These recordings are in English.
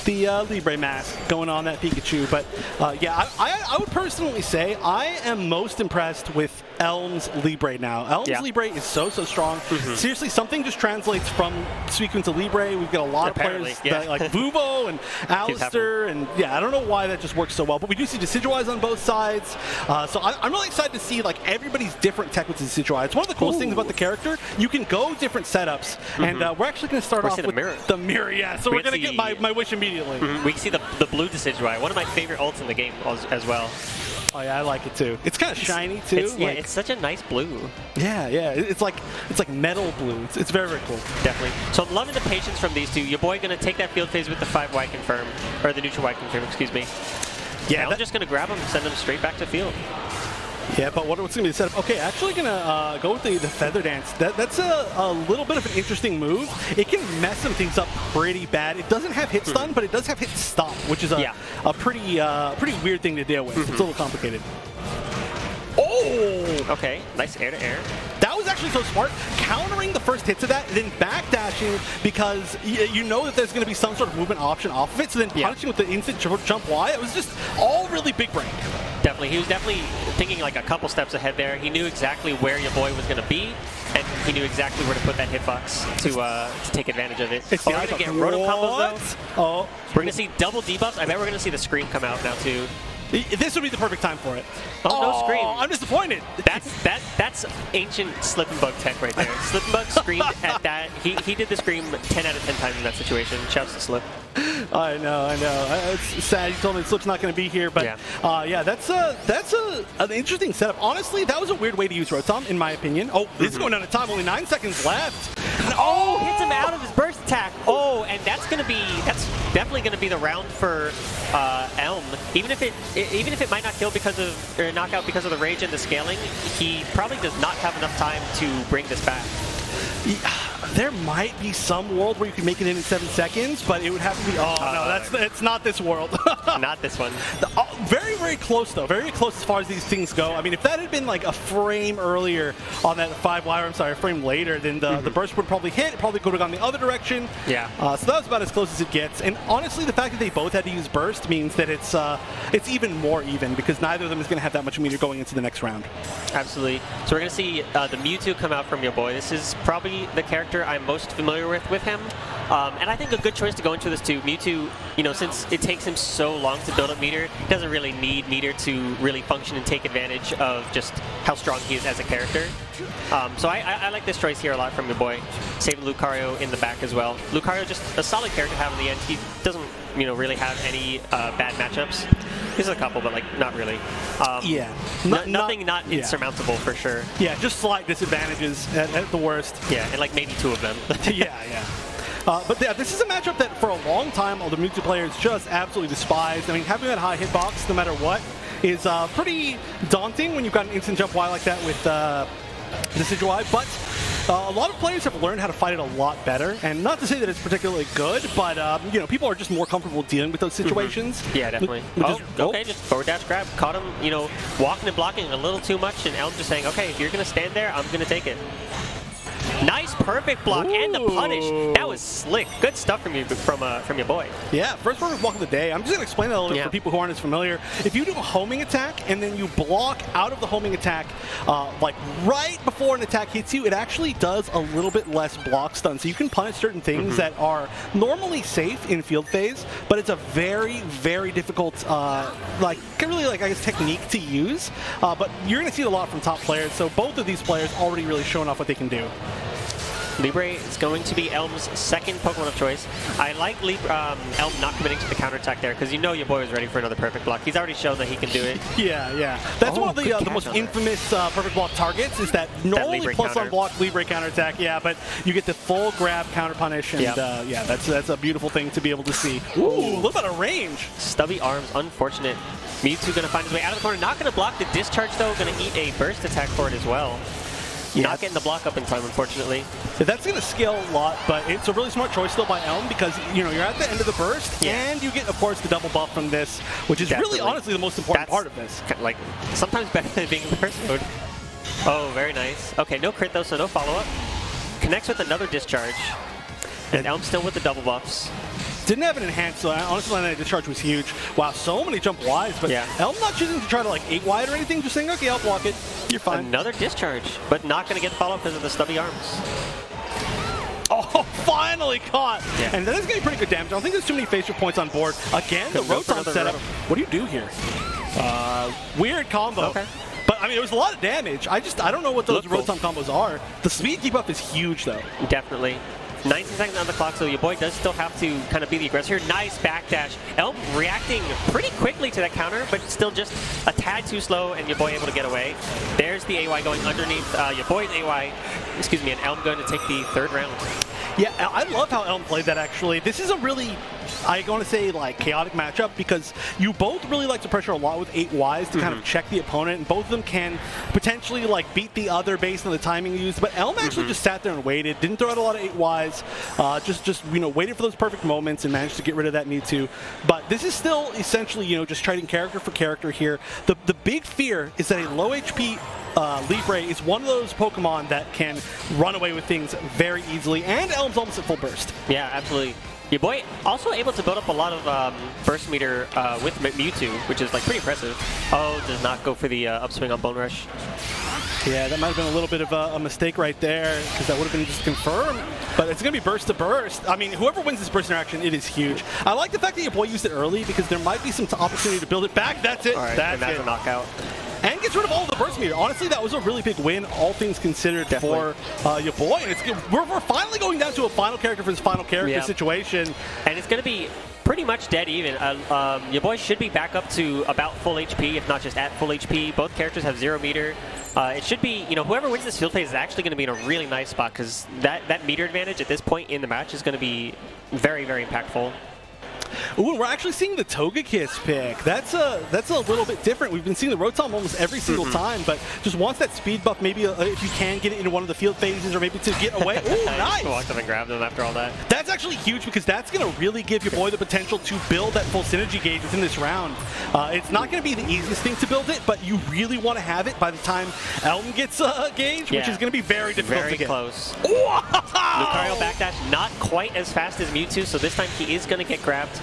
the Libre mask going on that Pikachu. But yeah, I would personally say I am most impressed with Elm's Libre now. Elm's Libre is so strong. Seriously, something just translates from Suicune to Libre. We've got a lot of players that, like Vuvo and Alistair, and yeah, I don't know why that just works so well. But we do see Decidueyes on both sides, so I'm really excited to see like everybody's different tech with Decidueye. It's one of the coolest things about the character. You can go different setups, and we're actually going to start off with the mirror. Yeah, so we're going to get my wish immediately. We can see the blue Decidueye, one of my favorite ults in the game as well. Oh yeah, I like it too. It's kind of shiny too. Yeah, it's such a nice blue. Yeah, it's like metal blue. It's very cool. Definitely. So I'm loving the patience from these two. YaBoy going to take that field phase with the 5Y confirm, or the neutral Y confirm, excuse me. Yeah, I'm just going to grab him and send him straight back to field. Yeah, but what's going to be the setup? Okay, actually going to go with the Feather Dance. That's a little bit of an interesting move. It can mess some things up pretty bad. It doesn't have hit stun, but it does have hit stop, which is a pretty weird thing to deal with. It's a little complicated. Oh! Okay, nice air to air. That was actually so smart, countering the first hits of that, and then backdashing because you know that there's going to be some sort of movement option off of it, so then punishing with the instant jump Y, it was just all really big brain. Definitely. He was definitely thinking like a couple steps ahead there. He knew exactly where YaBoy was going to be, and he knew exactly where to put that hitbox to take advantage of it. We're going to get roto combos though. Oh. We're going to see double debuffs. I bet we're going to see the scream come out now too. This would be the perfect time for it. Oh, no scream. I'm disappointed. That's ancient Slip and Bug tech right there. Slip and Bug screamed at that. He did the scream 10 out of 10 times in that situation. Shouts to Slip. I know. It's sad. You told me Slip's not going to be here, but yeah, that's an interesting setup. Honestly, that was a weird way to use Rotom, in my opinion. Oh, this is going down to time. Only 9 seconds left. Oh, hits him out of his burst attack. Oh, and that's definitely going to be the round for Elm. Even if it might not kill or knock out because of the rage and the scaling, he probably does not have enough time to bring this back. There might be some world where you can make it in 7 seconds, but it would have to be. Oh no, it's not this world. Not this one. Very close though. Very close as far as these things go. I mean, if that had been like a frame earlier on that 5Y, I'm sorry, a frame later, then the burst would probably hit. It probably could have gone the other direction. Yeah. So that was about as close as it gets. And honestly, the fact that they both had to use burst means that it's even more even because neither of them is going to have that much meter going into the next round. Absolutely. So we're going to see the Mewtwo come out from YaBoy. This is probably the character I'm most familiar with him. And I think a good choice to go into this too. Mewtwo, since it takes him so long to build up meter, he doesn't really need meter to really function and take advantage of just how strong he is as a character. So I like this choice here a lot from YaBoy. Saving Lucario in the back as well. Lucario just a solid character to have in the end. He doesn't really have any bad matchups. There's a couple, but like not really. Nothing insurmountable for sure. Yeah, just slight disadvantages at the worst. Yeah, and like maybe 2 of them. yeah. But yeah, this is a matchup that for a long time all the Mewtwo players just absolutely despised. I mean, having that high hitbox no matter what is pretty daunting when you've got an instant jump Y like that with Decidueye, but a lot of players have learned how to fight it a lot better, and not to say that it's particularly good, but people are just more comfortable dealing with those situations. Yeah, definitely. Just forward dash grab. Caught him, walking and blocking a little too much, and Elm just saying, okay, if you're going to stand there, I'm going to take it. Nice, perfect block, and the punish. That was slick. Good stuff from YaBoy. Yeah, first perfect block of the day. I'm just going to explain that a little bit for people who aren't as familiar. If you do a homing attack and then you block out of the homing attack, like right before an attack hits you, it actually does a little bit less block stun. So you can punish certain things that are normally safe in field phase, but it's a very difficult, I guess, technique to use. But you're going to see it a lot from top players. So both of these players already really showing off what they can do. Libre is going to be Elm's second Pokemon of choice. I like Elm not committing to the counterattack there because YaBoy is ready for another perfect block. He's already shown that he can do it. Yeah. That's one of the most infamous perfect block targets is that normally plus on block Libre counterattack. Yeah, but you get the full grab counter punish, and yeah, that's a beautiful thing to be able to see. Ooh, look at a range. Stubby arms, unfortunate. Mewtwo going to find his way out of the corner. Not going to block the discharge though. Going to eat a burst attack for it as well. Not getting the block up in time, unfortunately. That's going to scale a lot, but it's a really smart choice still by Elm because you're at the end of the burst, and you get, of course, the double buff from this, which is really, honestly, the most important part of this. Like sometimes better than being in the burst mode. Oh, very nice. Okay, no crit though, so no follow-up. Connects with another discharge, and Elm still with the double buffs. Didn't have an enhanced, so honestly, that discharge was huge. Wow, so many jump Ys, but Elm not choosing to try to like 8 wide or anything, just saying, okay, I'll block it. You're fine. Another discharge, but not going to get followed because of the stubby arms. Oh, finally caught! Yeah. And that is going to be pretty good damage. I don't think there's too many facial points on board. Again, the Rotom setup. What do you do here? Weird combo. Okay. But, I mean, it was a lot of damage. I don't know what those Rotom combos are. The speed debuff is huge, though. Definitely. 19 seconds on the clock, so YaBoy does still have to kind of be the aggressor here. Nice backdash. Elm reacting pretty quickly to that counter, but still just a tad too slow, and YaBoy able to get away. There's the AY going underneath YaBoy's AY, and Elm going to take the 3rd round. Yeah, I love how Elm played that, actually. This is a really, I want to say, like, chaotic matchup because you both really like to pressure a lot with 8 Ys to kind of check the opponent, and both of them can potentially, like, beat the other based on the timing used. But Elm actually just sat there and waited, didn't throw out a lot of 8 Ys, just waited for those perfect moments and managed to get rid of that need to. But this is still essentially, just trading character for character here. The big fear is that a low HP Libre is one of those Pokemon that can run away with things very easily, and Elm's almost at full burst. Yeah, absolutely. YaBoy also able to build up a lot of burst meter with Mewtwo, which is like pretty impressive. Oh, does not go for the upswing on Bone Rush. Yeah, that might have been a little bit of a mistake right there, because that would have been just confirmed. But it's going to be burst to burst. I mean, whoever wins this burst interaction, it is huge. I like the fact that YaBoy used it early, because there might be some opportunity to build it back. That's it. All right, that's a knockout. And gets rid of all the burst meter. Honestly, that was a really big win, all things considered, for YaBoy. And we're finally going down to a final character for this final character situation. And it's going to be pretty much dead even. YaBoy should be back up to about full HP, if not just at full HP. Both characters have 0 meter. It should be, whoever wins this field phase is actually going to be in a really nice spot, because that meter advantage at this point in the match is going to be very, very impactful. Ooh, we're actually seeing the Togekiss pick. That's a little bit different. We've been seeing the Rotom almost every single time, but just wants that speed buff, maybe if you can get it into one of the field phases or maybe to get away. Ooh, nice! Walked up and grabbed him after all that. That's actually huge, because that's going to really give YaBoy the potential to build that full synergy gauge within this round. It's not going to be the easiest thing to build it, but you really want to have it by the time Elm gets a gauge, which is going to be very difficult to get. Very close. Lucario backdash not quite as fast as Mewtwo, so this time he is going to get grabbed.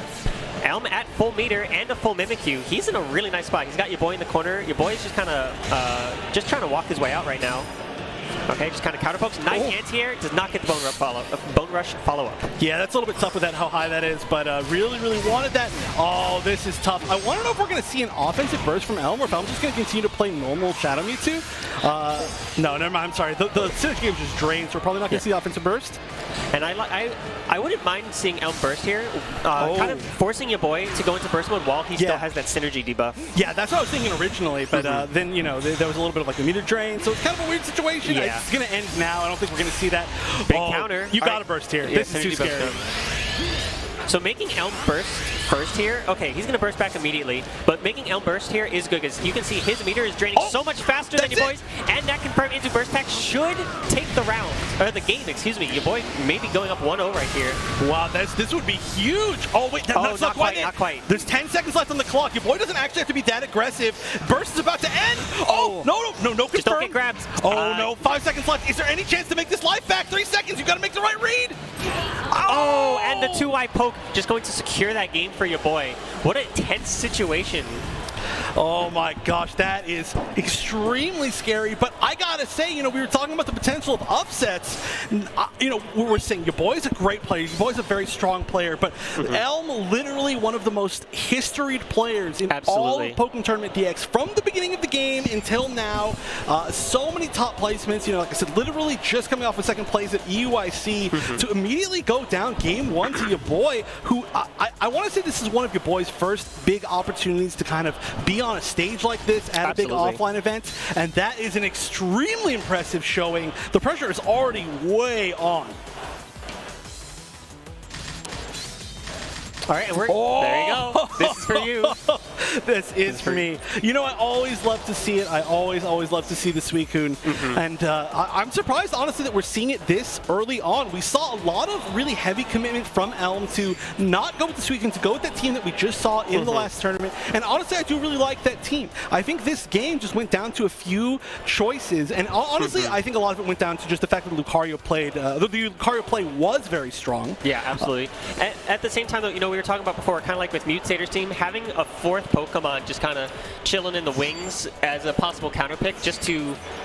Elm at full meter and a full Mimikyu. He's in a really nice spot. He's got YaBoy in the corner. YaBoy is just kind of just trying to walk his way out right now. Okay, just kind of counter pokes. Nice anti-air. Does not get the Bone Rush follow-up. Yeah, that's a little bit tough with that, how high that is, but really, really wanted that. Oh, this is tough. I want to know if we're going to see an offensive burst from Elm, or if Elm's just going to continue to play normal Shadow Mewtwo. No, never mind. I'm sorry. The synergy game is just drained, so we're probably not going to see the offensive burst. And I wouldn't mind seeing Elm burst here, kind of forcing YaBoy to go into burst mode while he still has that synergy debuff. Yeah, that's what I was thinking originally, but then, there was a little bit of like a meter drain, so it's kind of a weird situation. Yeah. It's going to end now. I don't think we're going to see that. Big counter. You got to burst here. This is too scary. So making Elm burst first here, okay, he's going to burst back immediately, but making Elm burst here is good, because you can see his meter is draining so much faster than YaBoy's, and that confirmed into burst pack should take the round, or the game, excuse me. YaBoy maybe going up 1-0 right here. Wow, this would be huge. Oh, wait, that's not quite. There's 10 seconds left on the clock. YaBoy doesn't actually have to be that aggressive. Burst is about to end. Oh, no, confirm. Just don't get grabbed. Oh, no, 5 seconds left. Is there any chance to make this life back? 3 seconds, you got to make the right read. Oh, and the 2-eye poke just going to secure that game for YaBoy. What a tense situation. Oh my gosh, that is extremely scary. But I gotta say, we were talking about the potential of upsets. We're saying YaBoy's a great player. YaBoy's a very strong player. But Elm, literally one of the most historied players in all of Pokkén Tournament DX from the beginning of the game until now. So many top placements. Like I said, literally just coming off a second place at EUIC to immediately go down game 1 to YaBoy, who I want to say this is one of YaBoy's first big opportunities to kind of be on a stage like this at a big offline event, and that is an extremely impressive showing. The pressure is already way on. All right, and there you go. This is for you. This is for me. You know, I always love to see it. I always love to see the Suicune. And I'm surprised, honestly, that we're seeing it this early on. We saw a lot of really heavy commitment from Elm to not go with the Suicune, to go with that team that we just saw in the last tournament. And honestly, I do really like that team. I think this game just went down to a few choices. And honestly, I think a lot of it went down to just the fact that Lucario played, the Lucario play was very strong. Yeah, absolutely. At the same time, though, you know, we were talking about before, kind of like with Mutator's team, having a fourth Pokemon just kind of chilling in the wings as a possible counter pick, just to,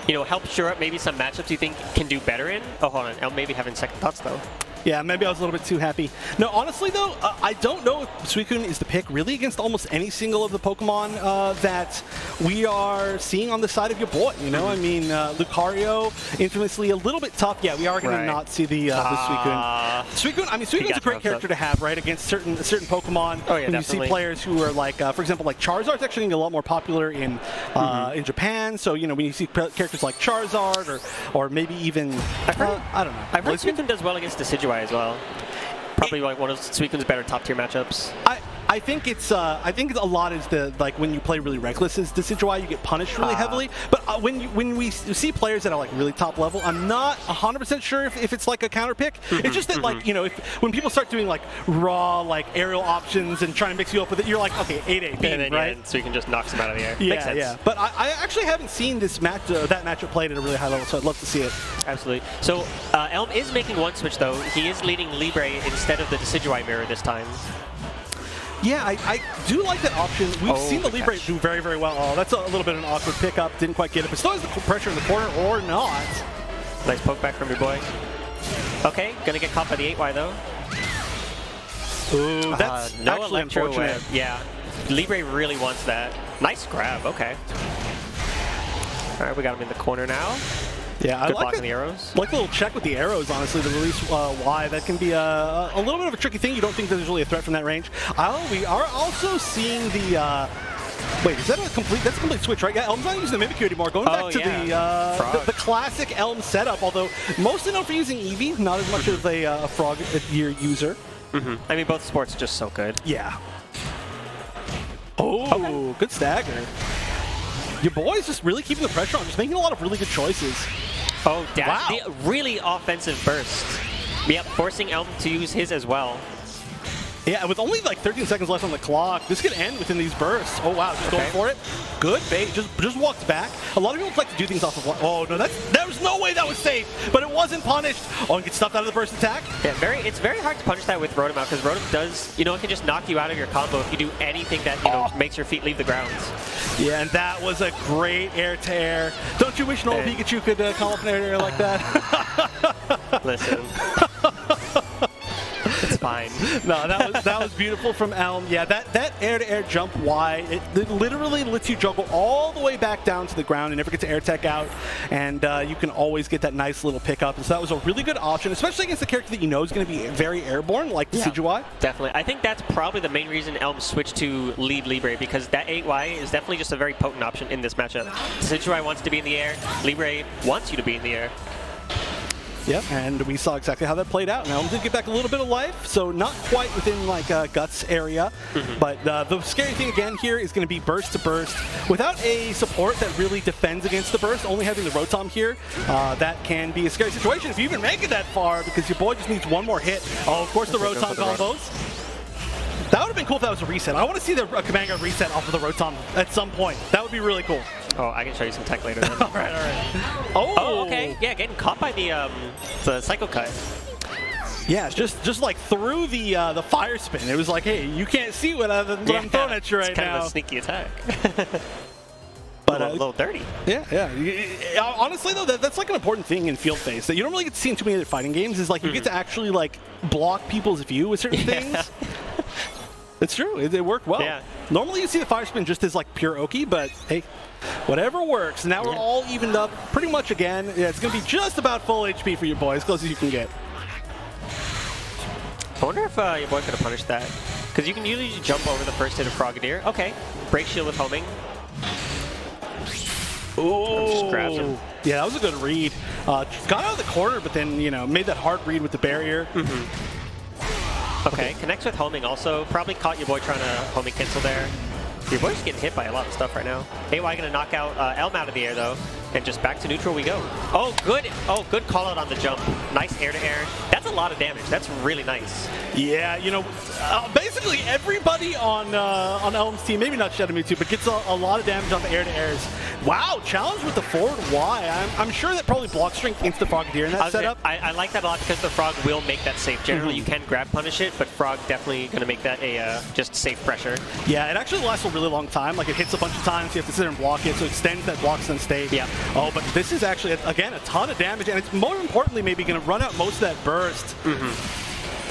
you know, help shore up maybe some matchups you think can do better in. Oh, hold on. I'm maybe having second thoughts, though. Yeah, maybe I was a little bit too happy. No, honestly, though, I don't know if Suicune is the pick really against almost any single of the Pokemon that we are seeing on the side of your boy. You know, I mean, Lucario, infamously a little bit tough. Yeah, we are going to not see the Suicune. Suicune's a great character to have, right, against certain Pokemon. Oh, yeah, when definitely. You see players who are like, for example, like Charizard's actually getting a lot more popular in Japan. So, you know, when you see characters like Charizard or maybe even, I don't know. I've heard Suicune does well against Decidueye as well. Probably like one of Suicune's better top tier matchups. I think it's a lot is the, like, when you play really reckless as Decidueye, you get punished really heavily. But when we see players that are like really top level, I'm not 100% sure if it's like a counter pick. It's just that like, you know, when people start doing like raw like aerial options and trying to mix you up with it, you're like, okay, 8-8 beam, right? Yeah, so you can just knock them out of the air. Yeah, Makes sense. yeah. But I actually haven't seen this that matchup played at a really high level, so I'd love to see it. Absolutely. So Elm is making one switch though. He is leading Libre instead of the Decidueye mirror this time. Yeah, I do like that option. We've seen the Libre do very, very well. Oh, that's a little bit of an awkward pickup. Didn't quite get it, but still has the pressure in the corner or not. Nice poke back from your boy. Okay, gonna get caught by the 8Y though. Ooh, that's no actually unfortunate. Web. Yeah, Libre really wants that. Nice grab, okay. All right, we got him in the corner now. Yeah, Good blocking the arrows. I like the little check with the arrows, honestly, to release Y. That can be a little bit of a tricky thing. You don't think there's really a threat from that range. We are also seeing the... wait, is that a complete... That's a complete switch, right? Yeah, Elm's not using the Mimikyu anymore. Going back to the classic Elm setup, although mostly known for using Eevee, not as much of a Frog user. I mean, both sports are just so good. Yeah. Oh, good stagger. Your boy's just really keeping the pressure on, just making a lot of really good choices. Oh, dash. Wow. The really offensive burst. Yep, forcing Elm to use his as well. Yeah, with only like 13 seconds left on the clock, this could end within these bursts. Oh wow, just going for it. Good bait, just walks back. A lot of people like to do things off of one. Oh no, there was no way that was safe, but it wasn't punished. Oh, and get stuffed out of the burst attack. Yeah, it's very hard to punish that with Rotom out, because Rotom does, you know, it can just knock you out of your combo if you do anything that, you know, makes your feet leave the grounds. Yeah, and that was a great air to air. Don't you wish an old Pikachu could come up in air to air like that? Listen. It's fine. No, that was beautiful from Elm. Yeah, that air-to-air jump Y, it literally lets you juggle all the way back down to the ground and never get to air tech out, and you can always get that nice little pickup. And so that was a really good option, especially against a character that you know is going to be very airborne, like Decidueye. Definitely. I think that's probably the main reason Elm switched to lead Libre, because that 8Y is definitely just a very potent option in this matchup. Decidueye wants to be in the air. Libre wants you to be in the air. Yep, and we saw exactly how that played out. Now, Elm did get back a little bit of life, so not quite within like Guts area. But the scary thing again here is going to be burst to burst. Without a support that really defends against the burst, only having the Rotom here, that can be a scary situation if you even make it that far, because your boy just needs one more hit. Oh, of course, the Rotom combos. That would have been cool if that was a reset. I want to see the Command Guard reset off of the Rotom at some point. That would be really cool. Oh, I can show you some tech later then. all right. Oh, okay. Yeah, getting caught by the Psycho Cut. Yeah, just like through the fire spin. It was like, hey, you can't see what I'm throwing at you right now. It's kind of a sneaky attack. But a little dirty. Yeah. Honestly, though, that's like an important thing in field phase that you don't really get to see in too many other fighting games. Is like you get to actually like block people's view with certain things. It's true. It worked well. Yeah. Normally you see the fire spin just as like pure Oki, but hey, whatever works. Now we're all evened up pretty much again. Yeah, it's going to be just about full HP for your boy, as close as you can get. I wonder if your boy could have punished that. Because you can usually just jump over the first hit of Frogadier. Okay. Break shield with homing. Oh, just grabs him. Yeah, that was a good read. Got out of the corner, but then, you know, made that hard read with the barrier. Okay, connects with homing also. Probably caught your boy trying to homing cancel there. YaBoy's getting hit by a lot of stuff right now. AY gonna knock out Elm out of the air though, and just back to neutral we go. Oh, good call out on the jump. Nice air to air. That's a lot of damage. That's really nice. Yeah, you know, basically everybody on Elm's team, maybe not Shadowmewtwo, but gets a lot of damage on the air to airs. Wow, challenge with the forward Y. I'm sure that probably block strength insta Frogadier in that setup. I like that a lot because the Frog will make that safe. Generally, you can grab punish it, but Frog definitely going to make that a just safe pressure. Yeah, it actually lasts a really long time. Like, it hits a bunch of times, you have to sit there and block it, so it extends that blocks and stay. Yeah. Oh, but this is actually, again, a ton of damage, and it's more importantly maybe going to run out most of that burst.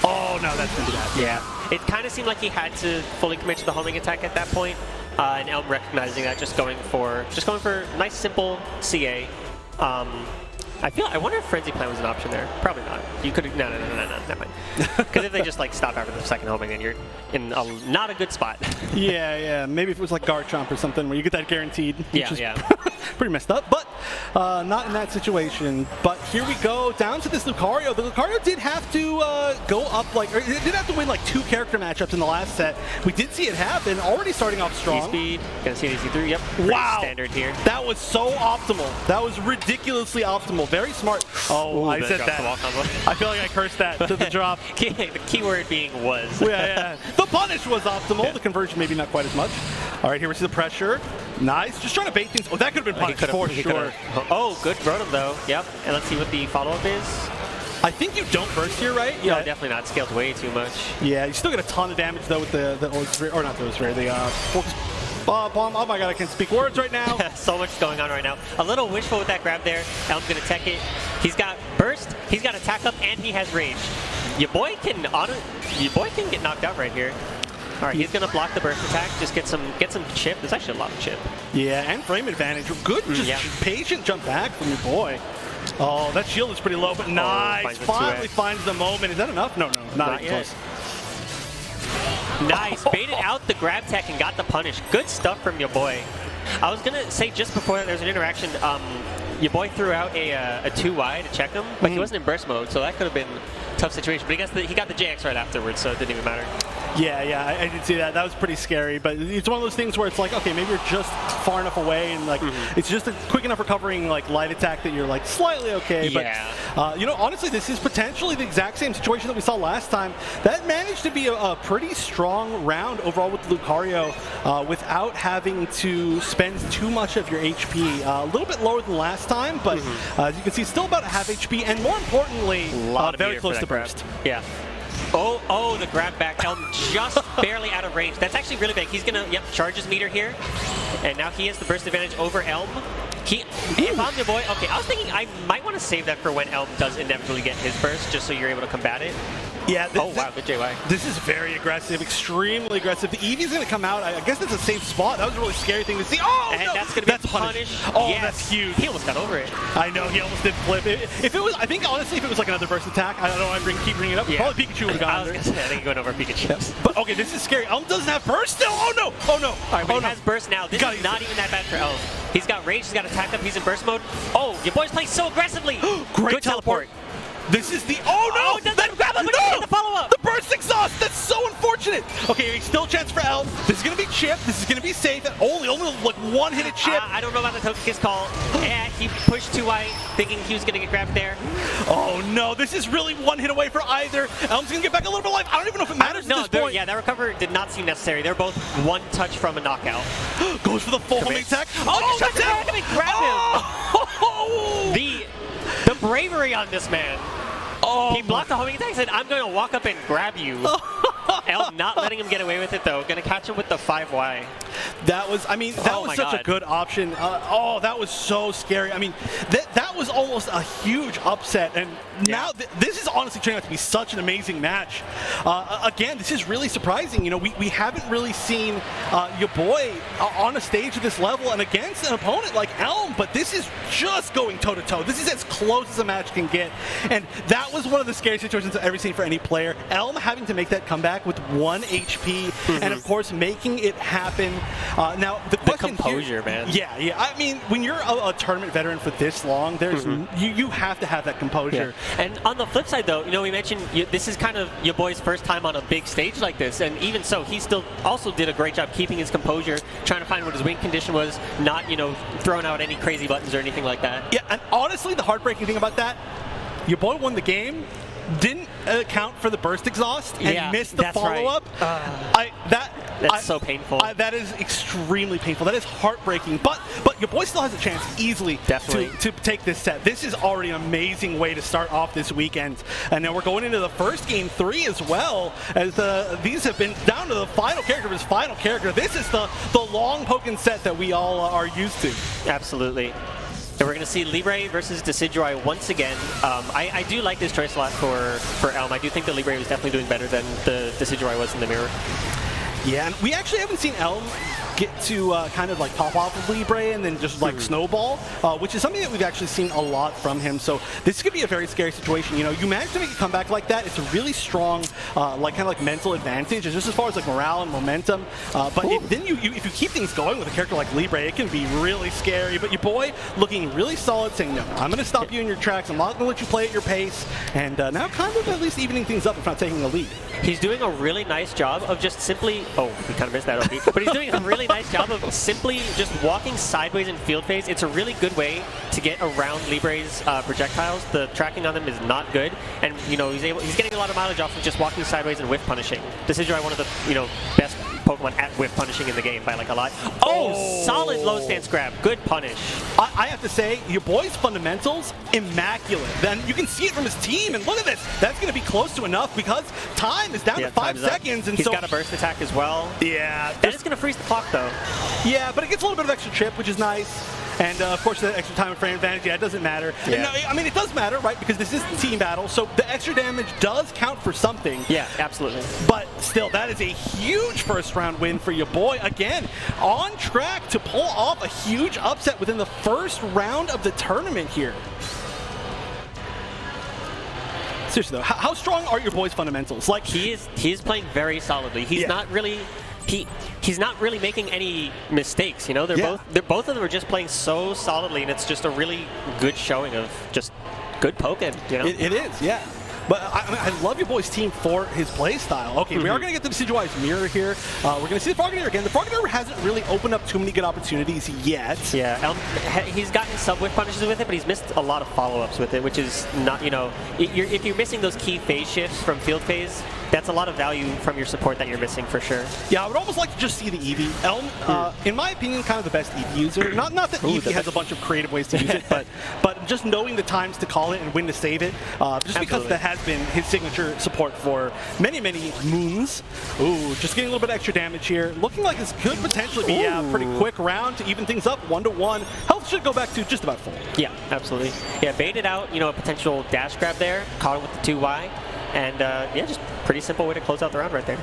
Oh, no, that's going to be bad. Yeah. It kind of seemed like he had to fully commit to the homing attack at that point. And Elm recognizing that, just going for nice, simple CA. I wonder if Frenzy Plan was an option there. Probably not. You could no, never mind. Because if they just like stop after the second homing, then you're in not a good spot. Yeah. Maybe if it was like Garchomp or something where you get that guaranteed. Which is pretty messed up, but not in that situation. But here we go down to this Lucario. The Lucario did have to go up or it did have to win like 2 character matchups in the last set. We did see it happen. Already starting off strong. E-speed. Gonna see an EC3. Yep. Wow. Standard here. That was so optimal. That was ridiculously optimal. Very smart. Oh, I said that. I feel like I cursed that to the drop. The keyword being was. Yeah. The punish was optimal. The conversion maybe not quite as much. All right, here we see the pressure. Nice. Just trying to bait things. Oh, that could have been punished for sure. Oh, good Rotom though. Yep. And let's see what the follow-up is. I think you don't burst here, right? Yeah, no, definitely not. Scaled way too much. Yeah, you still get a ton of damage though with the or not the focus bomb. Oh my god, I can't speak words right now. So much going on right now. A little wishful with that grab there. Elm's gonna tech it. He's got burst. He's got attack up, and he has rage. YaBoy can get knocked out right here. All right, he's gonna block the burst attack. Just get some chip. There's actually a lot of chip. Yeah, and frame advantage. Good, patient jump back from YaBoy. Oh, that shield is pretty low, but nice. Finally finds the moment. Is that enough? No, not even close. Nice, baited out the grab tech and got the punish. Good stuff from YaBoy. I was gonna say just before that, there's an interaction. YaBoy threw out a 2Y to check him, but he wasn't in burst mode, so that could have been a tough situation. But he got the JX right afterwards, so it didn't even matter. Yeah, I did see that. That was pretty scary, but it's one of those things where it's like, okay, maybe you're just far enough away, and like it's just a quick enough recovering like light attack that you're like slightly okay. Yeah. But you know, honestly, this is potentially the exact same situation that we saw last time. That managed to be a pretty strong round overall with Lucario, without having to spend too much of your HP. A little bit lower than last time, but as you can see, still about a half HP, and more importantly, very close to burst. Yeah. Oh, the grab back. Elm just barely out of range. That's actually really big. He's gonna, charge his meter here. And now he has the burst advantage over Elm. If I'm YaBoy, okay, I was thinking I might want to save that for when Elm does inevitably get his burst, just so you're able to combat it. Yeah. Wow, good JY. This is very aggressive, extremely aggressive. The Eevee's going to come out. I guess that's a safe spot. That was a really scary thing to see. Oh, and no! That's going to be punish. Oh, yes. That's huge. He almost got over it. I know, he almost did flip. If it was, I think honestly, if it was like another burst attack, I don't know why I keep bringing it up. Probably Pikachu would have gone under. I think he went over Pikachu. But okay, this is scary. Elm doesn't have burst still. Oh no! All right, but he has burst now. This is not even that bad for Elm. He's got rage. He's got attack up. He's in burst mode. Oh, YaBoy's playing so aggressively. Great teleport. This is the Then grab him again. The follow up. The burst exhaust. That's so unfortunate. Okay, still a chance for Elm. This is gonna be chip. This is gonna be safe. Only like one hit at chip. I don't know about the Togekiss call. And he pushed 2Y, thinking he was gonna get grabbed there. Oh no, this is really one hit away for either. Elm's gonna get back a little bit of life. I don't even know if it matters at this point. Yeah, that recover did not seem necessary. They're both one touch from a knockout. Goes for the full homing attack. Just tried to grab him. The bravery on this man. He blocked the homing attack and said, I'm going to walk up and grab you. Elm not letting him get away with it, though. Going to catch him with the 5Y. That was, that was such a good option. That was so scary. That was almost a huge upset. And now this is honestly turning out to be such an amazing match. Again, this is really surprising. You know, we haven't really seen YaBoy on a stage at this level and against an opponent like Elm, but this is just going toe-to-toe. This is as close as a match can get. And that was one of the scary situations I've ever seen for any player. Elm having to make that comeback back with 1 HP, and of course making it happen. Now the question composure, here, man. Yeah. I mean, when you're a tournament veteran for this long, there's you have to have that composure. Yeah. And on the flip side, though, we mentioned this is kind of YaBoy's first time on a big stage like this, and even so, he still also did a great job keeping his composure, trying to find what his win condition was, not throwing out any crazy buttons or anything like that. Yeah, and honestly, the heartbreaking thing about that, YaBoy won the game, didn't account for the burst exhaust, and missed the follow-up. Right. That's so painful. That is extremely painful. That is heartbreaking. But YaBoy still has a chance easily to take this set. This is already an amazing way to start off this weekend. And now we're going into the first game 3 as well, as these have been down to the final character of his final character. This is the long Pokkén set that we all are used to. Absolutely. And we're going to see Libre versus Decidueye once again. I do like this choice a lot for Elm. I do think the Libre was definitely doing better than the Decidueye was in the mirror. Yeah, and we actually haven't seen Elm get to kind of like pop off of Libre and then just like snowball, which is something that we've actually seen a lot from him. So this could be a very scary situation. You manage to make a comeback like that. It's a really strong, like mental advantage, just as far as like morale and momentum. But then if you keep things going with a character like Libre, it can be really scary. But YaBoy looking really solid, saying, no, I'm going to stop you in your tracks. I'm not going to let you play at your pace. And now kind of at least evening things up if not taking the lead. He's doing a really nice job of just simply, we kind of missed that OP, but he's doing a really nice job of simply just walking sideways in field phase. It's a really good way to get around Libre's projectiles. The tracking on them is not good, and he's getting a lot of mileage off of just walking sideways and whiff punishing. Decidueye, one of the best Pokemon at whiff punishing in the game by like a lot. Solid low stance grab, good punish. I have to say, YaBoy's fundamentals immaculate. Then you can see it from his team, and look at this. That's going to be close to enough because time is down to 5 seconds, and he's got a burst attack as well. Yeah, that is going to freeze the clock though. Yeah, but it gets a little bit of extra chip, which is nice. And of course, that extra time frame advantage, it doesn't matter. Yeah. No, I mean, it does matter, right? Because this is the team battle, so the extra damage does count for something. Yeah, absolutely. But still, that is a huge first round win for YaBoy. Again, on track to pull off a huge upset within the first round of the tournament here. Seriously though, how strong are YaBoy's fundamentals? Like he is playing very solidly. He's not really. He's not really making any mistakes, both of them are just playing so solidly, and it's just a really good showing of just good Pokkén, It is, yeah. But I love YaBoy's team for his play style. Okay, we are going to get the Decidueye's mirror here. We're going to see the Frogadier again. The Frogadier hasn't really opened up too many good opportunities yet. Yeah, he's gotten sub-whiff punishes with it, but he's missed a lot of follow-ups with it, which is not, if you're missing those key phase shifts from field phase, that's a lot of value from your support that you're missing for sure. Yeah, I would almost like to just see the Eevee. Elm, in my opinion, kind of the best Eevee user. Not that Eevee has a bunch of creative ways to use it, but just knowing the times to call it and when to save it, because that has been his signature support for many, many moons. Ooh, just getting a little bit extra damage here. Looking like this could potentially be a pretty quick round to even things up 1-1. Health should go back to just about full. Yeah, absolutely. Yeah, baited out, a potential dash grab there, caught him with the 2Y. And just pretty simple way to close out the round right there.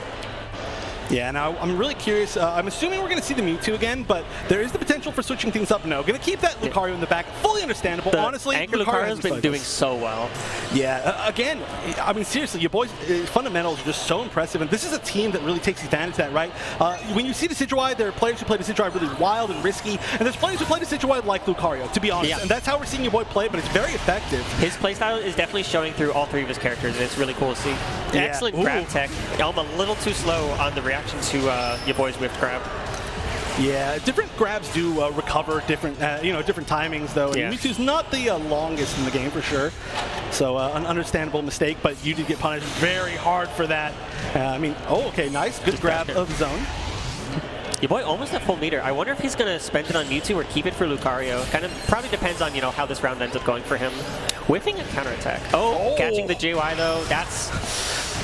Yeah, now I'm really curious. I'm assuming we're going to see the Mewtwo again, but there is the potential for switching things up. No, going to keep that Lucario in the back. Fully understandable. Honestly, Anchor Lucario's been doing so well. Yeah, again, I mean, seriously, YaBoy's fundamentals are just so impressive, and this is a team that really takes advantage of that, right? When you see Decidueye, there are players who play Decidueye really wild and risky, and there's players who play Decidueye like Lucario, to be honest. And that's how we're seeing YaBoy play, but it's very effective. His playstyle is definitely showing through all 3 of his characters, and it's really cool to see. Yeah. Excellent grab tech. Elm a little too slow on the reaction to YaBoy's whipped grab. Yeah, different grabs do recover different, different timings though. And Mewtwo's not the longest in the game for sure, so an understandable mistake. But you did get punished very hard for that. Okay, nice, good grab of zone. YaBoy almost at full meter. I wonder if he's going to spend it on Mewtwo or keep it for Lucario. Kind of probably depends on how this round ends up going for him. Whiffing a counterattack. Catching the JY though.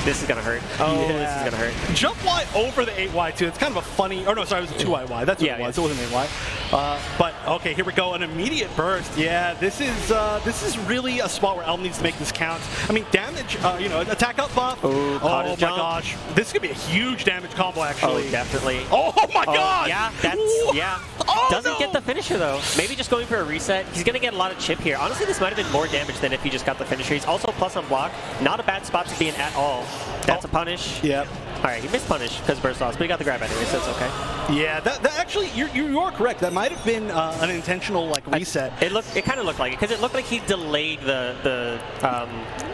This is going to hurt. This is going to hurt. Jump Y over the 8Y too. It's kind of a funny, it was a 2YY. That's what it was. It wasn't 8Y. But okay, here we go. An immediate burst. Yeah, this is really a spot where Elm needs to make this count. I mean, damage, attack up buff. Oh my gosh. This could be a huge damage combo actually. Oh, definitely. Oh my god. Yeah, doesn't get the finisher though. Maybe just going for a reset. He's going to get a lot of chip here. Honestly, this might have been more damage than if he just got the finisher. He's also plus on block. Not a bad spot to be in at all. That's a punish. Yep. right, he missed punish because burst loss, but he got the grab anyway, so it's okay. Yeah, that actually, you are correct. That might have been an intentional like reset. It kind of looked like it because it looked like he delayed the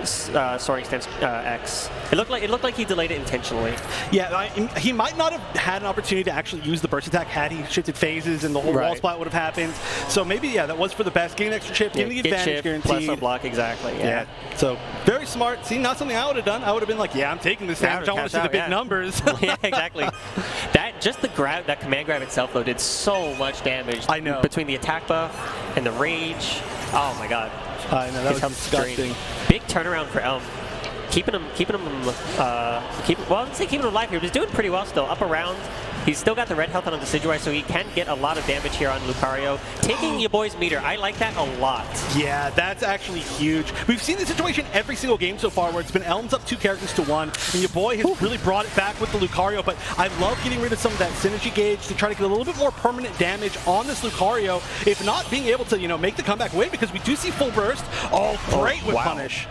soaring stance X. It looked like he delayed it intentionally. Yeah, he might not have had an opportunity to actually use the burst attack had he shifted phases and the whole wall splat would have happened. So maybe, yeah, that was for the best. Getting an extra chip, getting the advantage guaranteed. Plus block, exactly. Yeah. So very smart. See, not something I would have done. I would have been like, yeah, I'm taking this damage. I want to see the big numbers. Yeah, exactly. Just the grab, that command grab itself though, did so much damage. I know. Between the attack buff and the rage. Oh my god. I know, that was disgusting. Big turnaround for Elm. Keeping him, well, I wouldn't say keeping him alive here, but he's doing pretty well still. Up around. He's still got the red health on the Decidueye, so he can get a lot of damage here on Lucario. Taking YaBoy's meter, I like that a lot. Yeah, that's actually huge. We've seen this situation every single game so far where it's been Elms up 2 characters to 1, and YaBoy has really brought it back with the Lucario, but I love getting rid of some of that synergy gauge to try to get a little bit more permanent damage on this Lucario, if not being able to, you know, make the comeback win, because we do see full burst. Oh, great with punish.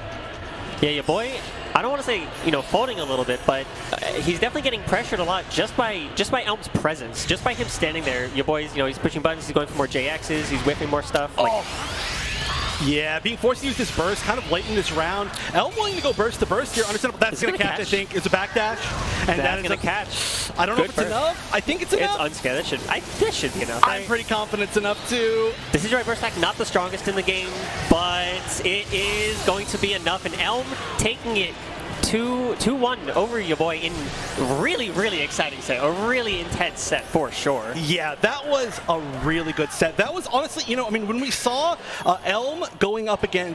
Yeah, YaBoy, I don't want to say, you know, folding a little bit, but he's definitely getting pressured a lot just by Elm's presence, just by him standing there. YaBoy's, you know, he's pushing buttons, he's going for more JXs, he's whipping more stuff. Like, yeah, being forced to use this burst kind of late in this round. Elm willing to go burst to burst here. Understandable. That's going to catch, I think. It's a backdash. And that's going to catch. I don't know if it's enough. I think it's enough. It's unscared. That should be enough. I'm pretty confident it's enough, too. This is right burst attack, not the strongest in the game, but it is going to be enough. And Elm taking it 2-1 over YaBoy in really, really exciting set. A really intense set for sure. Yeah, that was a really good set. That was honestly, you know, I mean, when we saw Elm going up against